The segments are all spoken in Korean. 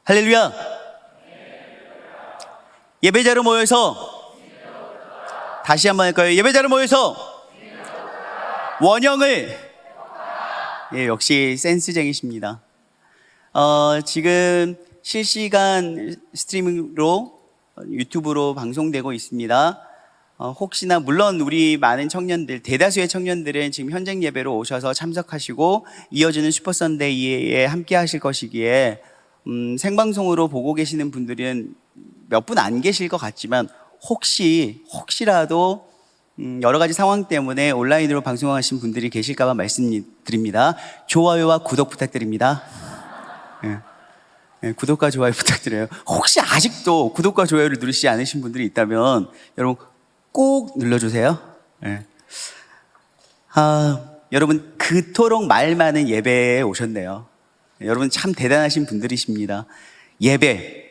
할렐루야. 예배자로 모여서 다시 한번 할까요? 예배자로 모여서 원형을. 역시 센스쟁이십니다. 지금 실시간 스트리밍으로 유튜브로 방송되고 있습니다. 혹시나 물론 우리 많은 청년들, 대다수의 청년들은 지금 현장 예배로 오셔서 참석하시고 이어지는 슈퍼선데이에 함께 하실 것이기에 생방송으로 보고 계시는 분들은 몇 분 안 계실 것 같지만 혹시라도 여러 가지 상황 때문에 온라인으로 방송하신 분들이 계실까 봐 말씀드립니다. 좋아요와 구독 부탁드립니다. 구독과 좋아요 부탁드려요. 혹시 아직도 구독과 좋아요를 누르시지 않으신 분들이 있다면 여러분 꼭 눌러주세요. 여러분 그토록 말 많은 예배에 오셨네요. 여러분 참 대단하신 분들이십니다. 예배,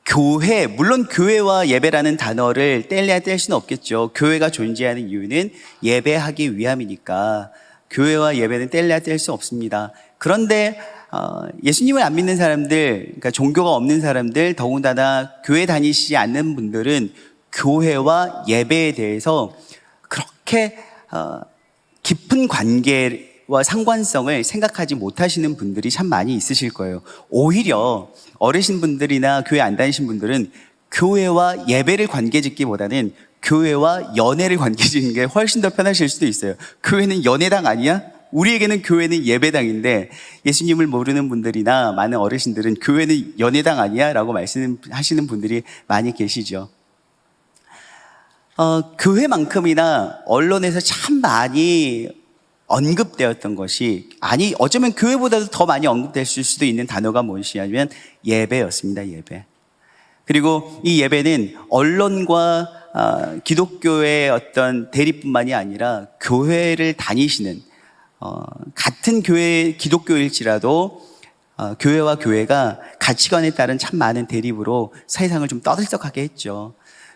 교회, 물론 교회와 예배라는 단어를 뗄래야 뗄 수는 없겠죠. 교회가 존재하는 이유는 예배하기 위함이니까 교회와 예배는 뗄래야 뗄 수 없습니다. 그런데 예수님을 안 믿는 사람들, 그러니까 종교가 없는 사람들, 더군다나 교회 다니시지 않는 분들은 교회와 예배에 대해서 그렇게 깊은 관계와 상관성을 생각하지 못하시는 분들이 참 많이 있으실 거예요. 오히려 어르신분들이나 교회 안 다니신 분들은 교회와 예배를 관계짓기보다는 교회와 연애를 관계짓는 게 훨씬 더 편하실 수도 있어요. 교회는 연애당 아니야? 우리에게는 교회는 예배당인데 예수님을 모르는 분들이나 많은 어르신들은 교회는 연애당 아니야? 라고 말씀하시는 분들이 많이 계시죠. 교회만큼이나 언론에서 참 많이 언급되었던 것이, 어쩌면 교회보다도 더 많이 언급될 수도 있는 단어가 무엇이냐면 예배였습니다. 예배. 그리고 이 예배는 언론과 기독교의 어떤 대립뿐만이 아니라 교회를 다니시는 같은 교회 기독교일지라도 교회와 교회가 가치관에 따른 참 많은 대립으로 세상을 좀 떠들썩하게 했죠.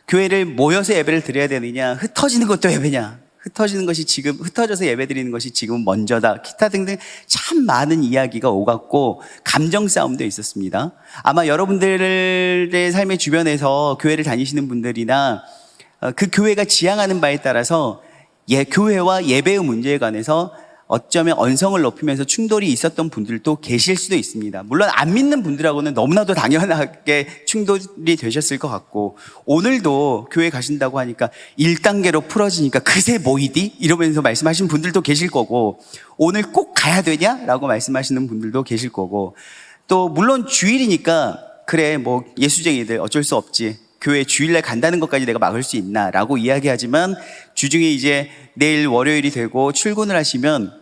교회를 모여서 예배를 드려야 되느냐, 흩어지는 것도 예배냐, 흩어져서 예배 드리는 것이 지금 먼저다, 기타 등등 참 많은 이야기가 오갔고 감정 싸움도 있었습니다. 아마 여러분들의 삶의 주변에서 교회를 다니시는 분들이나 그 교회가 지향하는 바에 따라서 교회와 예배의 문제에 관해서 어쩌면 언성을 높이면서 충돌이 있었던 분들도 계실 수도 있습니다. 물론 안 믿는 분들하고는 너무나도 당연하게 충돌이 되셨을 것 같고, 오늘도 교회 가신다고 하니까 1단계로 풀어지니까 그새 뭐이디? 이러면서 말씀하시는 분들도 계실 거고, 오늘 꼭 가야 되냐? 라고 말씀하시는 분들도 계실 거고, 또 물론 주일이니까 그래 뭐 예수쟁이들 어쩔 수 없지, 교회 주일날 간다는 것까지 내가 막을 수 있나? 라고 이야기하지만 주중에 이제 내일 월요일이 되고 출근을 하시면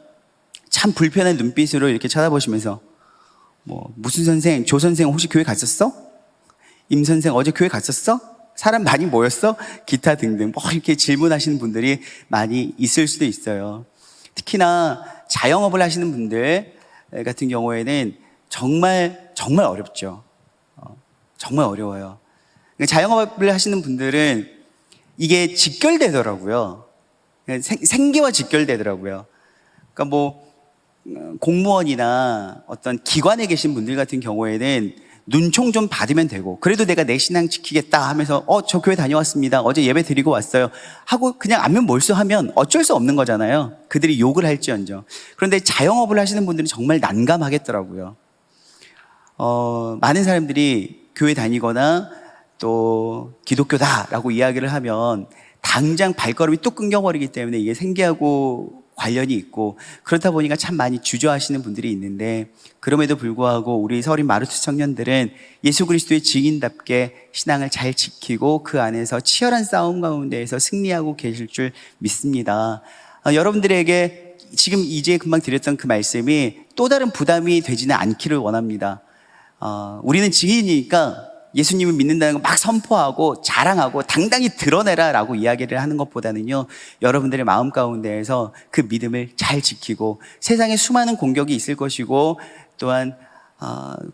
참 불편한 눈빛으로 이렇게 쳐다보시면서 무슨 선생, 조 선생 혹시 교회 갔었어? 임 선생 어제 교회 갔었어? 사람 많이 모였어? 기타 등등 이렇게 질문하시는 분들이 많이 있을 수도 있어요. 특히나 자영업을 하시는 분들 같은 경우에는 정말 어렵죠. 정말 어려워요. 자영업을 하시는 분들은 이게 직결되더라고요. 생계와 직결되더라고요. 그러니까 공무원이나 어떤 기관에 계신 분들 같은 경우에는 눈총 좀 받으면 되고, 그래도 내가 내 신앙 지키겠다 하면서 저 교회 다녀왔습니다, 어제 예배 드리고 왔어요 하고 그냥 안면 몰수하면 어쩔 수 없는 거잖아요. 그들이 욕을 할지언정. 그런데 자영업을 하시는 분들은 정말 난감하겠더라고요. 많은 사람들이 교회 다니거나 또 기독교다라고 이야기를 하면 당장 발걸음이 뚝 끊겨버리기 때문에 이게 생계하고 관련이 있고, 그렇다 보니까 참 많이 주저하시는 분들이 있는데, 그럼에도 불구하고 우리 서린 마르투 청년들은 예수 그리스도의 증인답게 신앙을 잘 지키고 그 안에서 치열한 싸움 가운데에서 승리하고 계실 줄 믿습니다. 여러분들에게 지금 이제 금방 드렸던 그 말씀이 또 다른 부담이 되지는 않기를 원합니다. 우리는 증인이니까 예수님을 믿는다는 거 막 선포하고 자랑하고 당당히 드러내라 라고 이야기를 하는 것보다는요, 여러분들의 마음 가운데에서 그 믿음을 잘 지키고, 세상에 수많은 공격이 있을 것이고 또한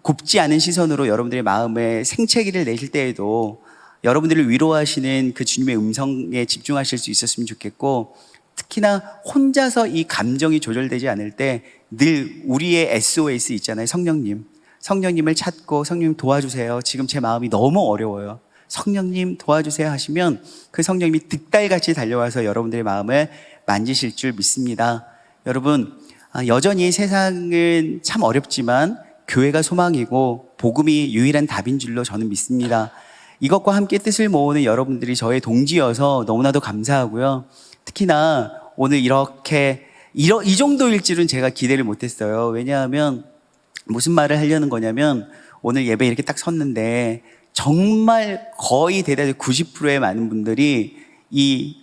곱지 않은 시선으로 여러분들의 마음에 생채기를 내실 때에도 여러분들을 위로하시는 그 주님의 음성에 집중하실 수 있었으면 좋겠고, 특히나 혼자서 이 감정이 조절되지 않을 때 늘 우리의 SOS 있잖아요. 성령님 성령님을 찾고 성령님 도와주세요. 지금 제 마음이 너무 어려워요. 성령님 도와주세요 하시면 그 성령님이 득달같이 달려와서 여러분들의 마음을 만지실 줄 믿습니다. 여러분, 여전히 세상은 참 어렵지만 교회가 소망이고 복음이 유일한 답인 줄로 저는 믿습니다. 이것과 함께 뜻을 모으는 여러분들이 저의 동지여서 너무나도 감사하고요. 특히나 오늘 이렇게 이 정도일 줄은 제가 기대를 못했어요. 왜냐하면 무슨 말을 하려는 거냐면 오늘 예배 이렇게 딱 섰는데 정말 거의 대략 90%의 많은 분들이 이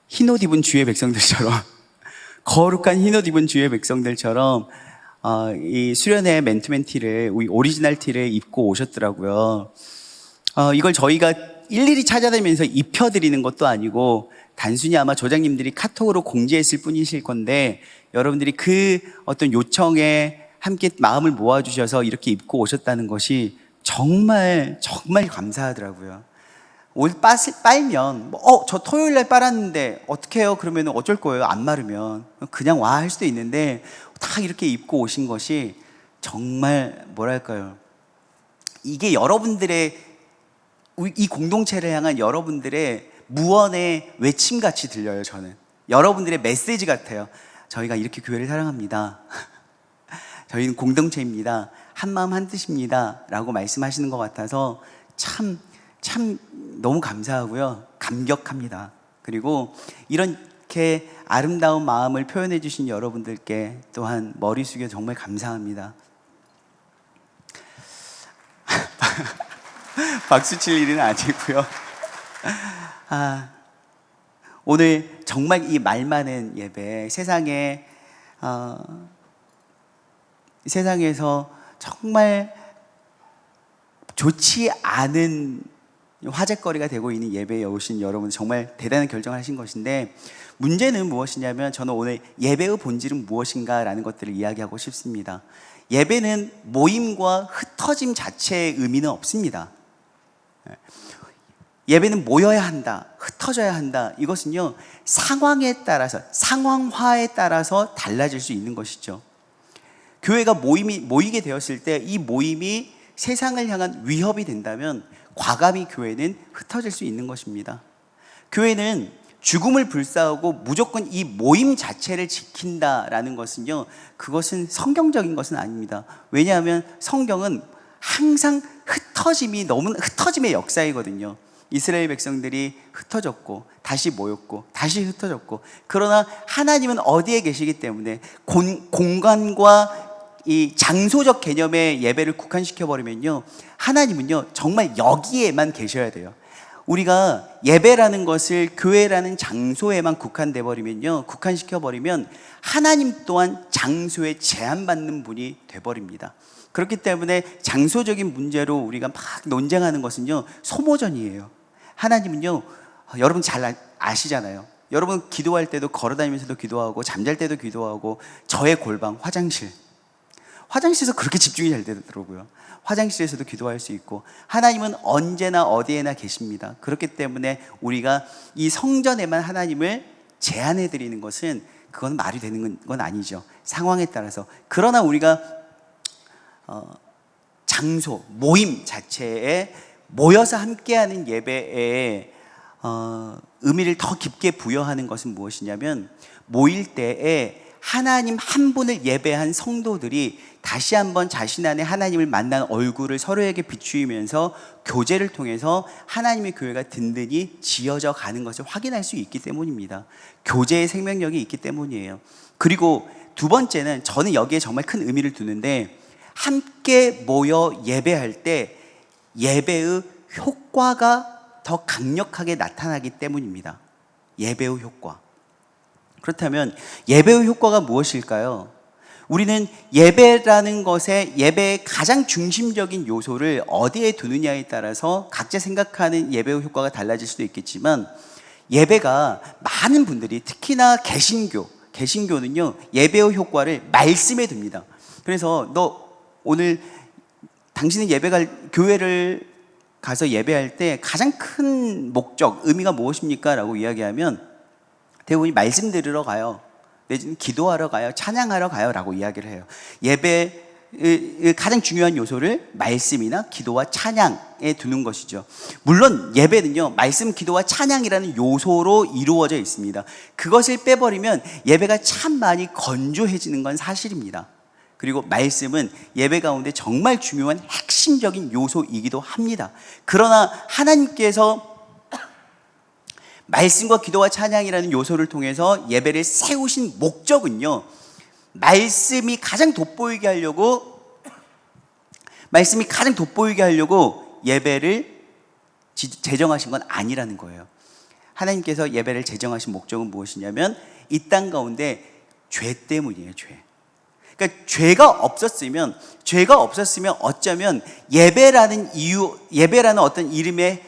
흰옷 입은 주의 백성들처럼 거룩한 흰옷 입은 주의 백성들처럼 이 수련회 맨투맨티를 오리지널 티를 입고 오셨더라고요. 이걸 저희가 일일이 찾아다니면서 입혀드리는 것도 아니고 단순히 아마 조장님들이 카톡으로 공지했을 뿐이실 건데 여러분들이 그 어떤 요청에 함께 마음을 모아주셔서 이렇게 입고 오셨다는 것이 정말 감사하더라고요. 옷 빨면 저 토요일날 빨았는데 어떻게 해요? 그러면 어쩔 거예요? 안 마르면 그냥 와 할 수도 있는데 다 이렇게 입고 오신 것이 정말 뭐랄까요, 이게 여러분들의 이 공동체를 향한 여러분들의 무언의 외침같이 들려요. 저는 여러분들의 메시지 같아요. 저희가 이렇게 교회를 사랑합니다. 저희는 공동체입니다. 한마음 한뜻입니다 라고 말씀하시는 것 같아서 참 너무 감사하고요, 감격합니다. 그리고 이렇게 아름다운 마음을 표현해 주신 여러분들께 또한 머리 숙여 정말 감사합니다. 박수 칠 일은 아니고요. 오늘 정말 이 말 많은 예배, 세상에서 정말 좋지 않은 화제거리가 되고 있는 예배에 오신 여러분 정말 대단한 결정을 하신 것인데, 문제는 무엇이냐면 저는 오늘 예배의 본질은 무엇인가 라는 것들을 이야기하고 싶습니다. 예배는 모임과 흩어짐 자체의 의미는 없습니다. 예배는 모여야 한다, 흩어져야 한다, 이것은요 상황에 따라서, 상황화에 따라서 달라질 수 있는 것이죠. 교회가 모이게 되었을 때 이 모임이 세상을 향한 위협이 된다면 과감히 교회는 흩어질 수 있는 것입니다. 교회는 죽음을 불사하고 무조건 이 모임 자체를 지킨다라는 것은요, 그것은 성경적인 것은 아닙니다. 왜냐하면 성경은 항상 흩어짐의 역사이거든요. 이스라엘 백성들이 흩어졌고 다시 모였고 다시 흩어졌고, 그러나 하나님은 어디에 계시기 때문에 공간과 이 장소적 개념의 예배를 국한시켜버리면요, 하나님은요 정말 여기에만 계셔야 돼요. 우리가 예배라는 것을 교회라는 장소에만 국한시켜버리면 하나님 또한 장소에 제한받는 분이 돼버립니다. 그렇기 때문에 장소적인 문제로 우리가 막 논쟁하는 것은요 소모전이에요. 하나님은요, 여러분 잘 아시잖아요. 여러분 기도할 때도 걸어다니면서도 기도하고 잠잘 때도 기도하고, 저의 골방 화장실에서 그렇게 집중이 잘 되더라고요. 화장실에서도 기도할 수 있고, 하나님은 언제나 어디에나 계십니다. 그렇기 때문에 우리가 이 성전에만 하나님을 제한해 드리는 것은 그건 말이 되는 건 아니죠. 상황에 따라서. 그러나 우리가 장소, 모임 자체에 모여서 함께하는 예배에 의미를 더 깊게 부여하는 것은 무엇이냐면, 모일 때에 하나님 한 분을 예배한 성도들이 다시 한번 자신 안에 하나님을 만난 얼굴을 서로에게 비추면서 교제를 통해서 하나님의 교회가 든든히 지어져 가는 것을 확인할 수 있기 때문입니다. 교제의 생명력이 있기 때문이에요. 그리고 두 번째는, 저는 여기에 정말 큰 의미를 두는데, 함께 모여 예배할 때 예배의 효과가 더 강력하게 나타나기 때문입니다. 예배의 효과. 그렇다면 예배의 효과가 무엇일까요? 우리는 예배라는 것에, 예배의 가장 중심적인 요소를 어디에 두느냐에 따라서 각자 생각하는 예배의 효과가 달라질 수도 있겠지만, 예배가 많은 분들이, 특히나 개신교는요 예배의 효과를 말씀에 둡니다. 그래서 오늘 당신은 교회를 가서 예배할 때 가장 큰 목적, 의미가 무엇입니까? 라고 이야기하면 대부분이 말씀 들으러 가요, 내지는 기도하러 가요, 찬양하러 가요 라고 이야기를 해요. 예배 가장 중요한 요소를 말씀이나 기도와 찬양에 두는 것이죠. 물론 예배는요, 말씀, 기도와 찬양이라는 요소로 이루어져 있습니다. 그것을 빼버리면 예배가 참 많이 건조해지는 건 사실입니다. 그리고 말씀은 예배 가운데 정말 중요한 핵심적인 요소이기도 합니다. 그러나 하나님께서 말씀과 기도와 찬양이라는 요소를 통해서 예배를 세우신 목적은요, 말씀이 가장 돋보이게 하려고 예배를 제정하신 건 아니라는 거예요. 하나님께서 예배를 제정하신 목적은 무엇이냐면 이 땅 가운데 죄 때문이에요. 그러니까 죄가 없었으면 어쩌면 예배라는 어떤 이름의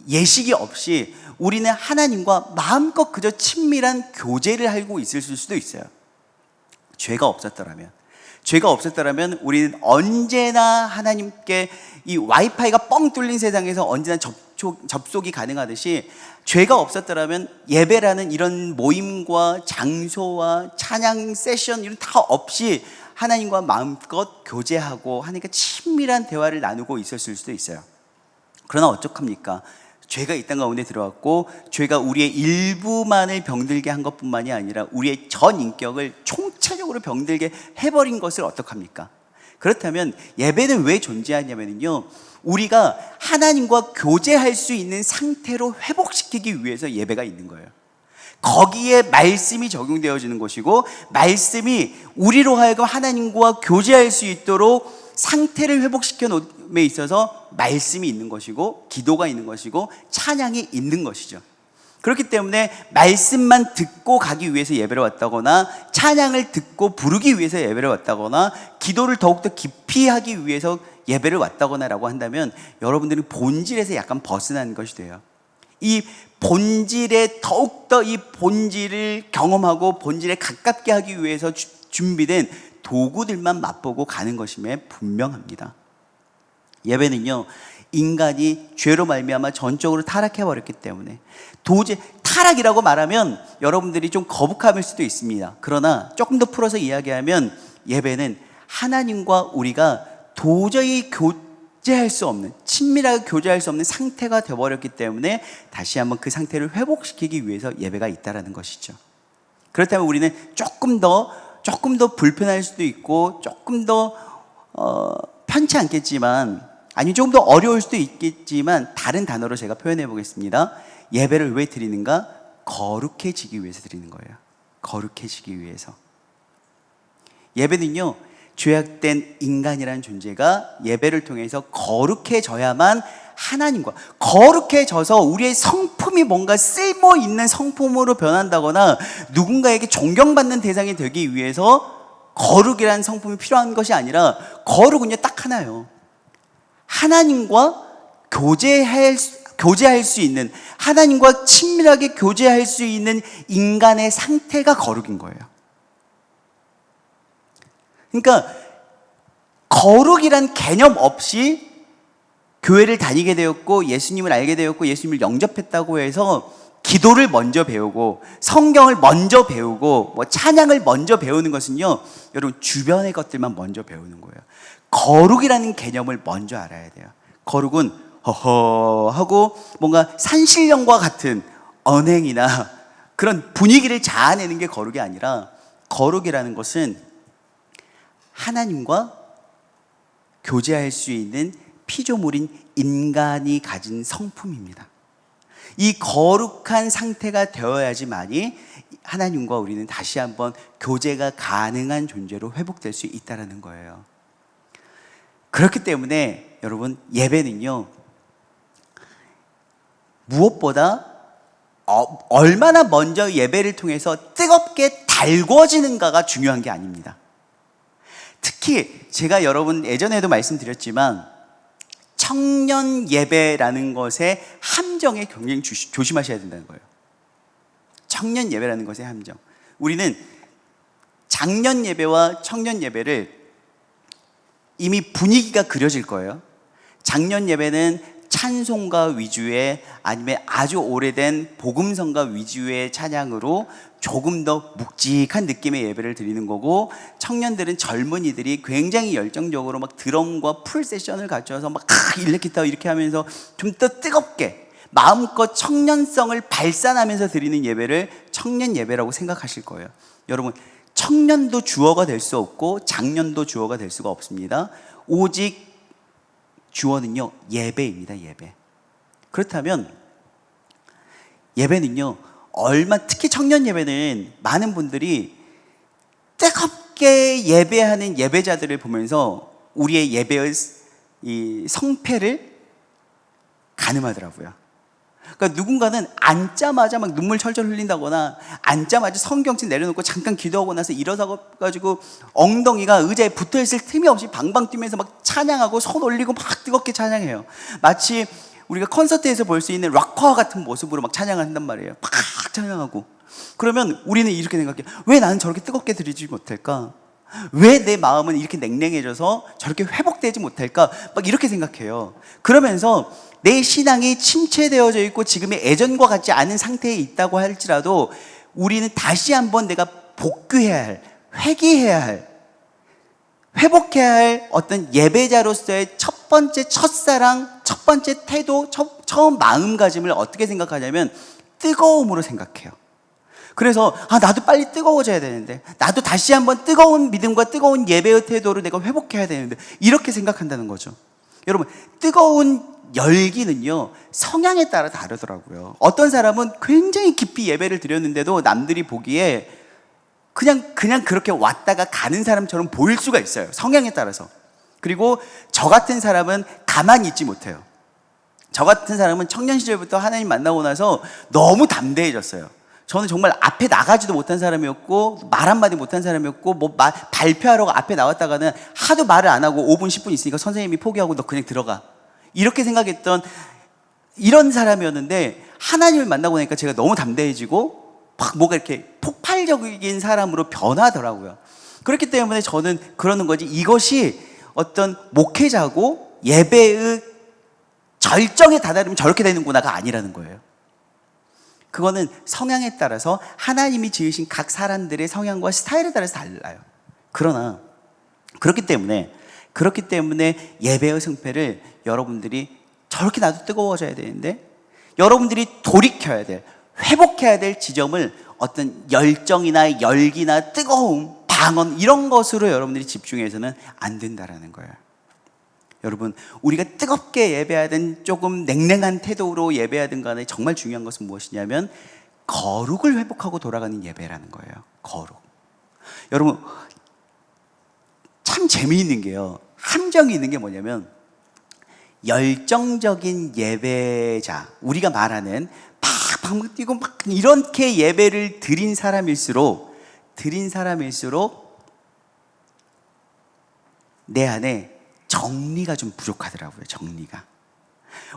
예식이 없이 우리는 하나님과 마음껏 그저 친밀한 교제를 하고 있을 수도 있어요. 죄가 없었더라면 우리는 언제나 하나님께 이 와이파이가 뻥 뚫린 세상에서 언제나 접속이 가능하듯이, 죄가 없었더라면 예배라는 이런 모임과 장소와 찬양 세션 이런 다 없이 하나님과 마음껏 교제하고 하나님과 친밀한 대화를 나누고 있었을 수도 있어요. 그러나 어떡합니까? 죄가 이 땅 가운데 들어왔고, 죄가 우리의 일부만을 병들게 한 것뿐만이 아니라 우리의 전 인격을 총체적으로 병들게 해버린 것을 어떡합니까? 그렇다면 예배는 왜 존재하냐면요, 우리가 하나님과 교제할 수 있는 상태로 회복시키기 위해서 예배가 있는 거예요. 거기에 말씀이 적용되어지는 것이고, 말씀이 우리로 하여금 하나님과 교제할 수 있도록 상태를 회복시켜 놓음에 있어서 말씀이 있는 것이고, 기도가 있는 것이고, 찬양이 있는 것이죠. 그렇기 때문에 말씀만 듣고 가기 위해서 예배를 왔다거나, 찬양을 듣고 부르기 위해서 예배를 왔다거나, 기도를 더욱더 깊이 하기 위해서 예배를 왔다거나라고 한다면 여러분들은 본질에서 약간 벗어난 것이 돼요. 이 본질에 더욱더 이 본질을 경험하고 본질에 가깝게 하기 위해서 준비된 도구들만 맛보고 가는 것임에 분명합니다. 예배는요, 인간이 죄로 말미암아 전적으로 타락해버렸기 때문에, 도저히 타락이라고 말하면 여러분들이 좀 거북함일 수도 있습니다. 그러나 조금 더 풀어서 이야기하면 예배는 하나님과 우리가 도저히 교제할 수 없는, 친밀하게 교제할 수 없는 상태가 되어버렸기 때문에 다시 한번 그 상태를 회복시키기 위해서 예배가 있다는 것이죠. 그렇다면 우리는 조금 더 불편할 수도 있고, 조금 더 편치 않겠지만, 아니 조금 더 어려울 수도 있겠지만, 다른 단어로 제가 표현해 보겠습니다. 예배를 왜 드리는가? 거룩해지기 위해서 드리는 거예요. 거룩해지기 위해서. 예배는요, 죄악된 인간이라는 존재가 예배를 통해서 거룩해져야만 하나님과, 거룩해져서 우리의 성품이 뭔가 쓸모 있는 성품으로 변한다거나 누군가에게 존경받는 대상이 되기 위해서 거룩이라는 성품이 필요한 것이 아니라, 거룩은요 딱 하나요. 하나님과 교제할 수 있는, 하나님과 친밀하게 교제할 수 있는 인간의 상태가 거룩인 거예요. 그러니까 거룩이란 개념 없이 교회를 다니게 되었고, 예수님을 알게 되었고, 예수님을 영접했다고 해서 기도를 먼저 배우고, 성경을 먼저 배우고, 찬양을 먼저 배우는 것은요, 여러분 주변의 것들만 먼저 배우는 거예요. 거룩이라는 개념을 먼저 알아야 돼요. 거룩은 허허 하고 뭔가 산신령과 같은 언행이나 그런 분위기를 자아내는 게 거룩이 아니라, 거룩이라는 것은 하나님과 교제할 수 있는 피조물인 인간이 가진 성품입니다. 이 거룩한 상태가 되어야지만이 하나님과 우리는 다시 한번 교제가 가능한 존재로 회복될 수 있다는 거예요. 그렇기 때문에 여러분, 예배는요, 무엇보다 얼마나 먼저 예배를 통해서 뜨겁게 달궈지는가가 중요한 게 아닙니다. 특히 제가 여러분 예전에도 말씀드렸지만, 청년 예배라는 것의 함정에 굉장히 조심하셔야 된다는 거예요. 청년 예배라는 것의 함정. 우리는 장년 예배와 청년 예배를 이미 분위기가 그려질 거예요. 작년 예배는 찬송가 위주의 아니면 아주 오래된 복음성가 위주의 찬양으로 조금 더 묵직한 느낌의 예배를 드리는 거고, 청년들은 젊은이들이 굉장히 열정적으로 막 드럼과 풀 세션을 갖춰서 막 일렉기타 이렇게 하면서 좀 더 뜨겁게 마음껏 청년성을 발산하면서 드리는 예배를 청년 예배라고 생각하실 거예요. 여러분, 청년도 주어가 될 수 없고 장년도 주어가 될 수가 없습니다. 오직 주어는요, 예배입니다. 예배. 그렇다면 예배는요, 특히 청년 예배는 많은 분들이 뜨겁게 예배하는 예배자들을 보면서 우리의 예배의 이 성패를 가늠하더라고요. 그러니까 누군가는 앉자마자 막 눈물 철철 흘린다거나, 앉자마자 성경책 내려놓고 잠깐 기도하고 나서 일어서가지고 엉덩이가 의자에 붙어있을 틈이 없이 방방 뛰면서 막 찬양하고 손 올리고 막 뜨겁게 찬양해요. 마치 우리가 콘서트에서 볼 수 있는 락커와 같은 모습으로 막 찬양을 한단 말이에요. 막 찬양하고. 그러면 우리는 이렇게 생각해요. 왜 나는 저렇게 뜨겁게 드리지 못할까? 왜 내 마음은 이렇게 냉랭해져서 저렇게 회복되지 못할까? 막 이렇게 생각해요. 그러면서 내 신앙이 침체되어져 있고 지금의 예전과 같지 않은 상태에 있다고 할지라도 우리는 다시 한번 내가 복귀해야 할, 회개해야 할, 회복해야 할 어떤 예배자로서의 첫 번째 첫사랑, 첫 번째 태도, 처음 마음가짐을 어떻게 생각하냐면 뜨거움으로 생각해요. 그래서 나도 빨리 뜨거워져야 되는데, 나도 다시 한번 뜨거운 믿음과 뜨거운 예배의 태도로 내가 회복해야 되는데, 이렇게 생각한다는 거죠. 여러분, 뜨거운 열기는요, 성향에 따라 다르더라고요. 어떤 사람은 굉장히 깊이 예배를 드렸는데도 남들이 보기에 그냥 그렇게 왔다가 가는 사람처럼 보일 수가 있어요. 성향에 따라서. 그리고 저 같은 사람은 가만히 있지 못해요. 저 같은 사람은 청년 시절부터 하나님 만나고 나서 너무 담대해졌어요. 저는 정말 앞에 나가지도 못한 사람이었고, 말 한마디 못한 사람이었고, 발표하러 앞에 나왔다가는 하도 말을 안 하고 5분, 10분 있으니까 선생님이 포기하고 너 그냥 들어가, 이렇게 생각했던 이런 사람이었는데, 하나님을 만나고 나니까 제가 너무 담대해지고 막 뭐가 이렇게 폭발적인 사람으로 변하더라고요. 그렇기 때문에 저는 그러는 거지, 이것이 어떤 목회자고 예배의 절정에 다다르면 저렇게 되는구나가 아니라는 거예요. 그거는 성향에 따라서 하나님이 지으신 각 사람들의 성향과 스타일에 따라서 달라요. 그러나 그렇기 때문에 예배의 승패를 여러분들이 저렇게 나도 뜨거워져야 되는데, 여러분들이 돌이켜야 될, 회복해야 될 지점을 어떤 열정이나 열기나 뜨거움, 방언 이런 것으로 여러분들이 집중해서는 안 된다라는 거예요. 여러분, 우리가 뜨겁게 예배하든 조금 냉랭한 태도로 예배하든 간에 정말 중요한 것은 무엇이냐면 거룩을 회복하고 돌아가는 예배라는 거예요. 거룩. 여러분, 참 재미있는 게요, 함정이 있는 게 뭐냐면, 열정적인 예배자, 우리가 말하는 막 방금 뛰고 막 이렇게 예배를 드린 사람일수록 내 안에 정리가 좀 부족하더라고요. 정리가.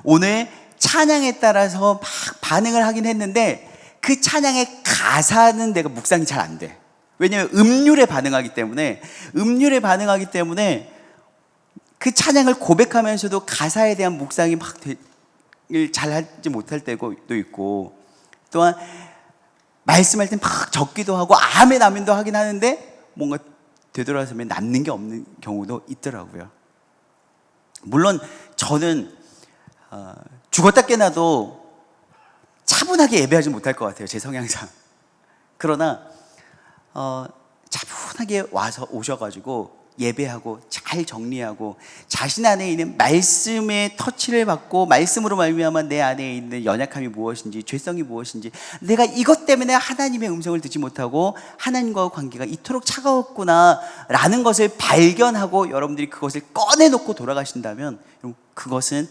오늘 찬양에 따라서 막 반응을 하긴 했는데 그 찬양의 가사는 내가 묵상이 잘 안 돼. 왜냐하면 음률에 반응하기 때문에 그 찬양을 고백하면서도 가사에 대한 묵상이 막 잘 하지 못할 때도 있고, 또한 말씀할 때 막 적기도 하고 아멘도 하긴 하는데 뭔가 되돌아서면 남는 게 없는 경우도 있더라고요. 물론 저는 죽었다 깨나도 차분하게 예배하지 못할 것 같아요, 제 성향상. 그러나 차분하게 오셔가지고 예배하고 잘 정리하고 자신 안에 있는 말씀의 터치를 받고, 말씀으로 말미암아 내 안에 있는 연약함이 무엇인지, 죄성이 무엇인지, 내가 이것 때문에 하나님의 음성을 듣지 못하고 하나님과의 관계가 이토록 차가웠구나 라는 것을 발견하고 여러분들이 그것을 꺼내놓고 돌아가신다면, 그것은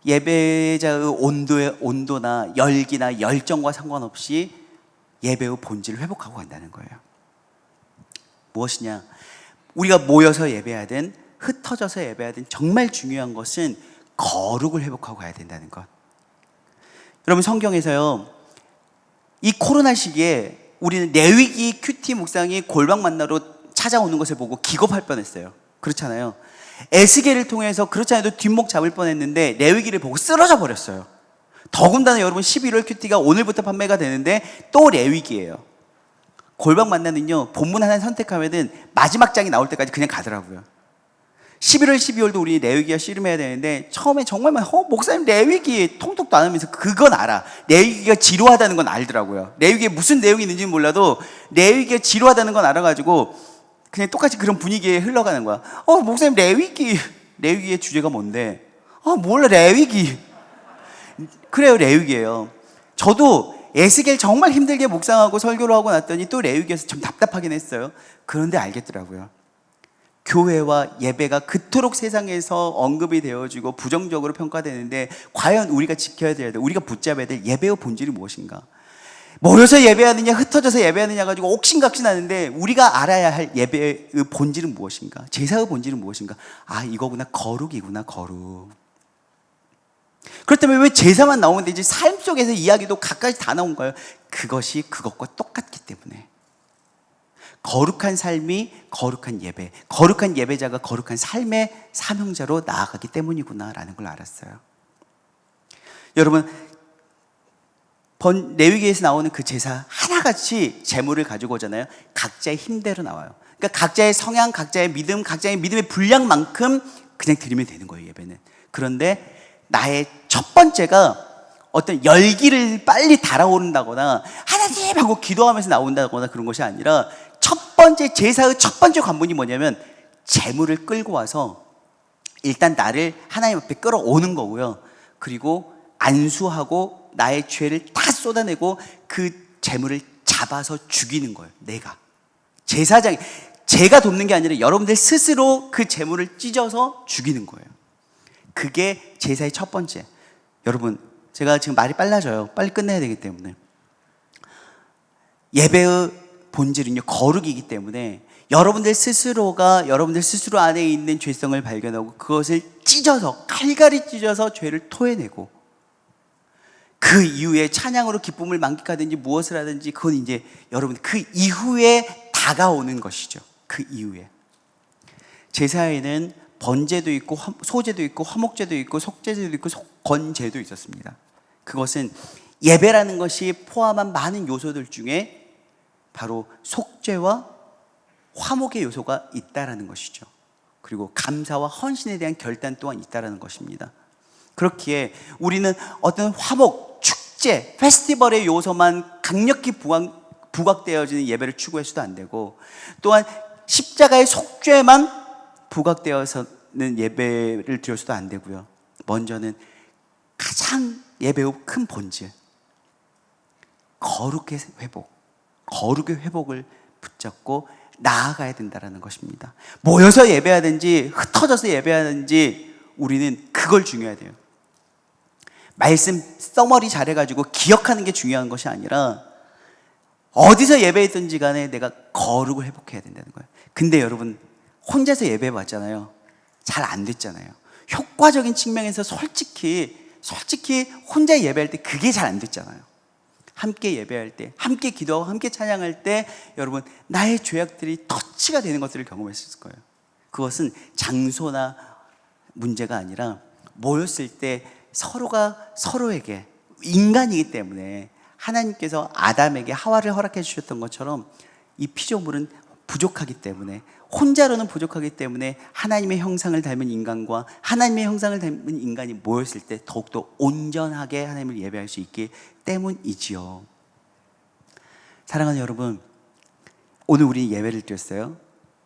예배자의 온도나 열기나 열정과 상관없이 예배의 본질을 회복하고 간다는 거예요. 무엇이냐? 우리가 모여서 예배하든 흩어져서 예배하든 정말 중요한 것은 거룩을 회복하고 가야 된다는 것. 여러분, 성경에서요, 이 코로나 시기에 우리는 레위기 큐티 묵상이 골방 만나러 찾아오는 것을 보고 기겁할 뻔했어요. 그렇잖아요. 에스겔을 통해서 그렇지 않아도 뒷목 잡을 뻔했는데 레위기를 보고 쓰러져 버렸어요. 더군다나 여러분 11월 큐티가 오늘부터 판매가 되는데 또 레위기예요. 골방 만나는요, 본문 하나 선택하면은 마지막 장이 나올 때까지 그냥 가더라고요. 11월, 12월도 우리 레위기가 씨름해야 되는데 처음에 정말 목사님 레위기 통독도 안 하면서 그건 알아. 레위기가 지루하다는 건 알더라고요. 레위기에 무슨 내용이 있는지는 몰라도 레위기가 지루하다는 건 알아가지고 그냥 똑같이 그런 분위기에 흘러가는 거야. 목사님 레위기의 주제가 뭔데? 몰라, 레위기. 그래요, 레위기예요. 저도 에스겔 정말 힘들게 묵상하고 설교를 하고 났더니 또 레위기에서 좀 답답하긴 했어요. 그런데 알겠더라고요. 교회와 예배가 그토록 세상에서 언급이 되어지고 부정적으로 평가되는데 과연 우리가 지켜야 돼야 돼, 우리가 붙잡아야 될 예배의 본질이 무엇인가? 모여서 예배하느냐 흩어져서 예배하느냐 가지고 옥신각신하는데 우리가 알아야 할 예배의 본질은 무엇인가? 제사의 본질은 무엇인가? 이거구나, 거룩이구나, 거룩. 그렇다면 왜 제사만 나오면 되지 삶 속에서 이야기도 각각이 다 나온가요? 그것이 그것과 똑같기 때문에. 거룩한 삶이 거룩한 예배, 거룩한 예배자가 거룩한 삶의 사명자로 나아가기 때문이구나라는 걸 알았어요. 여러분, 레위기에서 나오는 그 제사 하나같이 제물을 가지고 오잖아요. 각자의 힘대로 나와요. 그러니까 각자의 성향, 각자의 믿음, 각자의 믿음의 분량만큼 그냥 드리면 되는 거예요, 예배는. 그런데 나의 첫 번째가 어떤 열기를 빨리 달아오른다거나 하나님 하고 기도하면서 나온다거나 그런 것이 아니라 첫 번째 제사의 첫 번째 관문이 뭐냐면 제물을 끌고 와서 일단 나를 하나님 앞에 끌어오는 거고요. 그리고 안수하고 나의 죄를 다 쏟아내고 그 제물을 잡아서 죽이는 거예요. 내가 제사장이, 제가 돕는 게 아니라 여러분들 스스로 그 제물을 찢어서 죽이는 거예요. 그게 제사의 첫 번째. 여러분, 제가 지금 말이 빨라져요. 빨리 끝내야 되기 때문에. 예배의 본질은요, 거룩이기 때문에 여러분들 스스로가 여러분들 스스로 안에 있는 죄성을 발견하고 그것을 찢어서, 칼갈이 찢어서 죄를 토해내고 그 이후에 찬양으로 기쁨을 만끽하든지 무엇을 하든지 그건 이제 여러분 그 이후에 다가오는 것이죠. 그 이후에. 제사에는 번제도 있고 소제도 있고 화목제도 있고 속제도 있고 건제도 있었습니다. 그것은 예배라는 것이 포함한 많은 요소들 중에 바로 속죄와 화목의 요소가 있다라는 것이죠. 그리고 감사와 헌신에 대한 결단 또한 있다라는 것입니다. 그렇기에 우리는 어떤 화목, 축제, 페스티벌의 요소만 강력히 부각되어지는 예배를 추구해서도 안 되고 또한 십자가의 속죄만 부각되어서는 예배를 드려서도 안 되고요. 먼저는 가장 예배의 큰 본질, 거룩의 회복, 거룩의 회복을 붙잡고 나아가야 된다는 것입니다. 모여서 예배하든지 흩어져서 예배하든지 우리는 그걸 중요해야 돼요. 말씀 써머리 잘해가지고 기억하는 게 중요한 것이 아니라 어디서 예배했든지 간에 내가 거룩을 회복해야 된다는 거예요. 근데 여러분, 혼자서 예배 봤잖아요. 잘 안 됐잖아요. 효과적인 측면에서 솔직히 혼자 예배할 때 그게 잘 안 됐잖아요. 함께 예배할 때, 함께 기도하고 함께 찬양할 때 여러분 나의 죄악들이 터치가 되는 것들을 경험했을 거예요. 그것은 장소나 문제가 아니라 모였을 때 서로가 서로에게, 인간이기 때문에 하나님께서 아담에게 하와를 허락해 주셨던 것처럼 이 피조물은 부족하기 때문에, 혼자로는 부족하기 때문에 하나님의 형상을 닮은 인간과 하나님의 형상을 닮은 인간이 모였을 때 더욱더 온전하게 하나님을 예배할 수 있기 때문이지요. 사랑하는 여러분, 오늘 우리 예배를 드렸어요.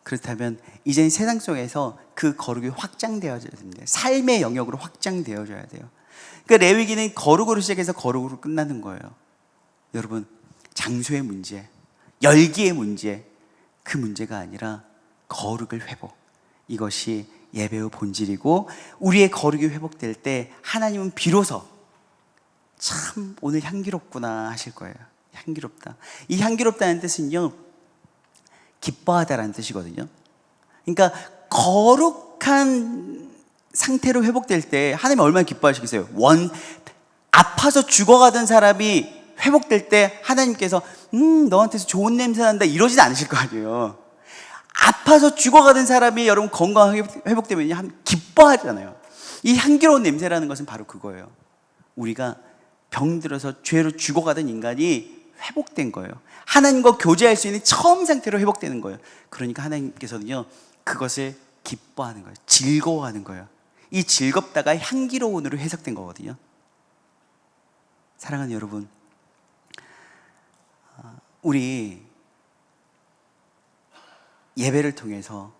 그렇다면 이제 세상 속에서 그 거룩이 확장되어져야 됩니다. 삶의 영역으로 확장되어져야 돼요. 그러니까 레위기는 거룩으로 시작해서 거룩으로 끝나는 거예요. 여러분, 장소의 문제, 열기의 문제, 그 문제가 아니라 거룩을 회복, 이것이 예배의 본질이고, 우리의 거룩이 회복될 때 하나님은 비로소 참 오늘 향기롭구나 하실 거예요. 향기롭다. 이 향기롭다는 뜻은요, 기뻐하다라는 뜻이거든요. 그러니까 거룩한 상태로 회복될 때 하나님 얼마나 기뻐하시겠어요? 아파서 죽어가던 사람이 회복될 때 하나님께서 너한테서 좋은 냄새 난다 이러진 않으실 거 아니에요. 아파서 죽어가던 사람이 여러분 건강하게 회복되면 참 기뻐하잖아요. 이 향기로운 냄새라는 것은 바로 그거예요. 우리가 병들어서 죄로 죽어가던 인간이 회복된 거예요. 하나님과 교제할 수 있는 처음 상태로 회복되는 거예요. 그러니까 하나님께서는요, 그것을 기뻐하는 거예요. 즐거워하는 거예요. 이 즐겁다가 향기로운으로 해석된 거거든요. 사랑하는 여러분, 우리 예배를 통해서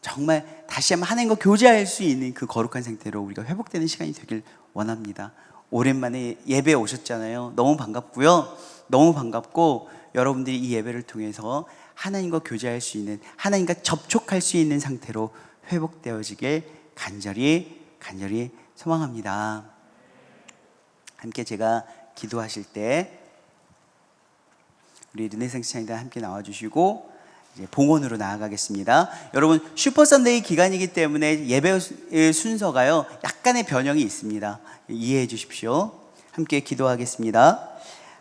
정말 다시 한번 하나님과 교제할 수 있는 그 거룩한 상태로 우리가 회복되는 시간이 되길 원합니다. 오랜만에 예배에 오셨잖아요. 너무 반갑고요. 너무 반갑고 여러분들이 이 예배를 통해서 하나님과 교제할 수 있는, 하나님과 접촉할 수 있는 상태로 회복되어지길 간절히 소망합니다. 함께 제가 기도하실 때 우리 르네상스 찬양단 함께 나와주시고 이제 봉헌으로 나아가겠습니다. 여러분, 슈퍼 선데이 기간이기 때문에 예배 순서가요 약간의 변형이 있습니다. 이해해 주십시오. 함께 기도하겠습니다.